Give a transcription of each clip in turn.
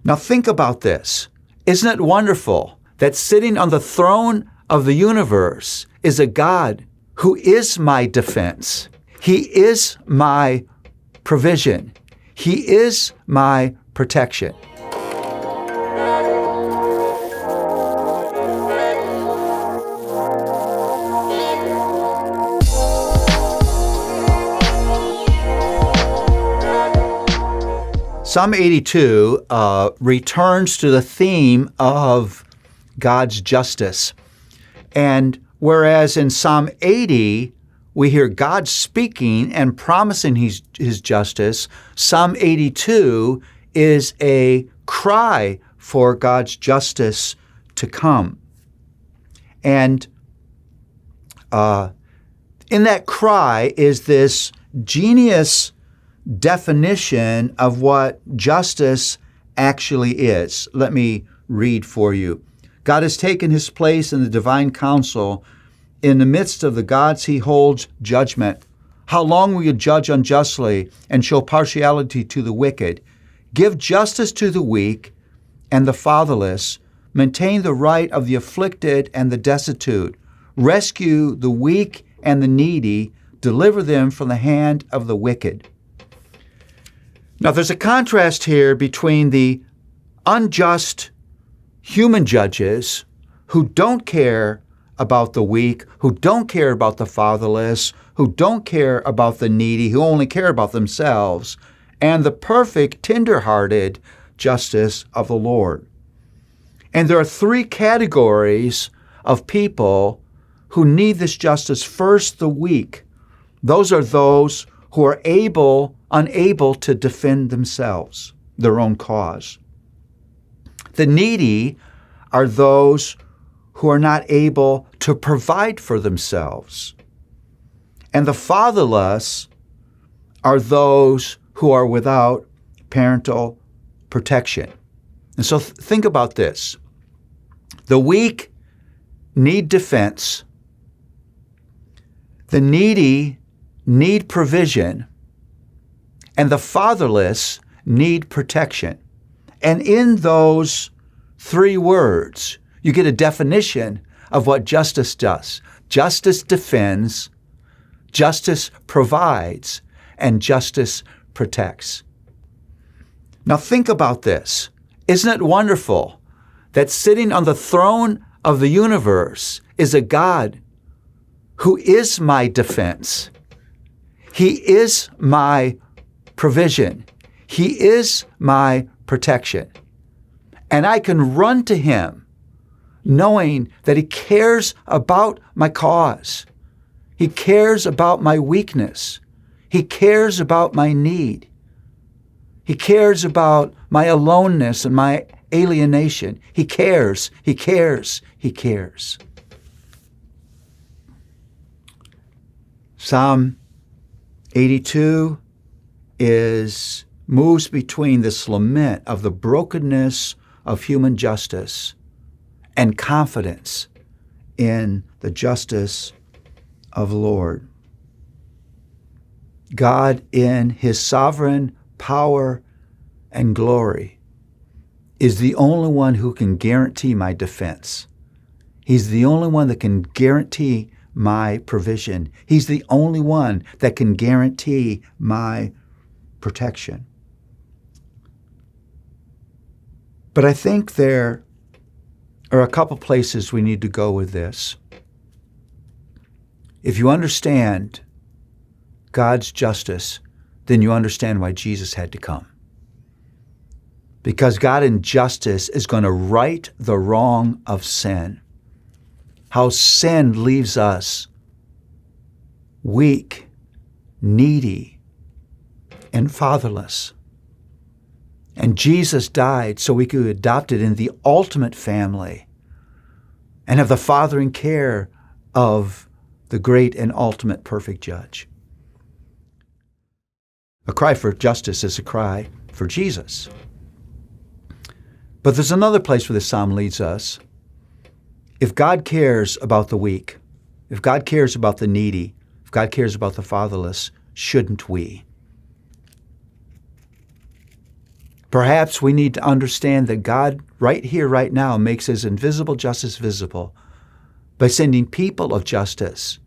Now think about this. Isn't it wonderful that sitting on the throne of the universe is a God who is my defense? He is my provision. He is my protection. Psalm 82 returns to the theme of God's justice. And whereas in Psalm 80, we hear God speaking and promising his justice, Psalm 82 is a cry for God's justice to come. And in that cry is this genius definition of what justice actually is. Let me read for you. God has taken his place in the divine council. In the midst of the gods, he holds judgment. How long will you judge unjustly and show partiality to the wicked? Give justice to the weak and the fatherless. Maintain the right of the afflicted and the destitute. Rescue the weak and the needy. Deliver them from the hand of the wicked. Now, there's a contrast here between the unjust human judges who don't care about the weak, who don't care about the fatherless, who don't care about the needy, who only care about themselves, and the perfect, tender-hearted justice of the Lord. And there are three categories of people who need this justice. First, the weak. Those are those who are unable to defend themselves, their own cause. The needy are those who are not able to provide for themselves. And the fatherless are those who are without parental protection. And so think about this. The weak need defense. The needy need provision. And the fatherless need protection. And in those three words, you get a definition of what justice does. Justice defends, justice provides, and justice protects. Now think about this. Isn't it wonderful that sitting on the throne of the universe is a God who is my defense? He is my provision. He is my protection. And I can run to him knowing that he cares about my cause. He cares about my weakness. He cares about my need. He cares about my aloneness and my alienation. He cares, he cares, he cares. Psalm 82 moves between this lament of the brokenness of human justice and confidence in the justice of the Lord. God, in his sovereign power and glory, is the only one who can guarantee my defense. He's the only one that can guarantee my provision. He's the only one that can guarantee my protection. But I think there are a couple places we need to go with this. If you understand God's justice, then you understand why Jesus had to come. Because God in justice is going to right the wrong of sin. How sin leaves us weak, needy, and fatherless. And Jesus died so we could be adopted in the ultimate family and have the fathering care of the great and ultimate perfect judge. A cry for justice is a cry for Jesus. But there's another place where this psalm leads us. If God cares about the weak, if God cares about the needy, if God cares about the fatherless, shouldn't we? Perhaps we need to understand that God, right here, right now, makes His invisible justice visible by sending people of justice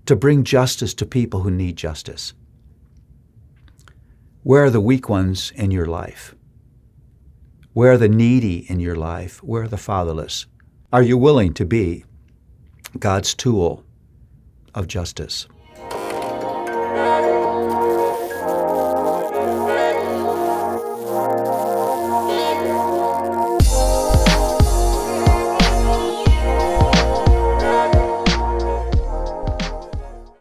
to bring justice to people who need justice. Where are the weak ones in your life? Where are the needy in your life? Where are the fatherless? Are you willing to be God's tool of justice?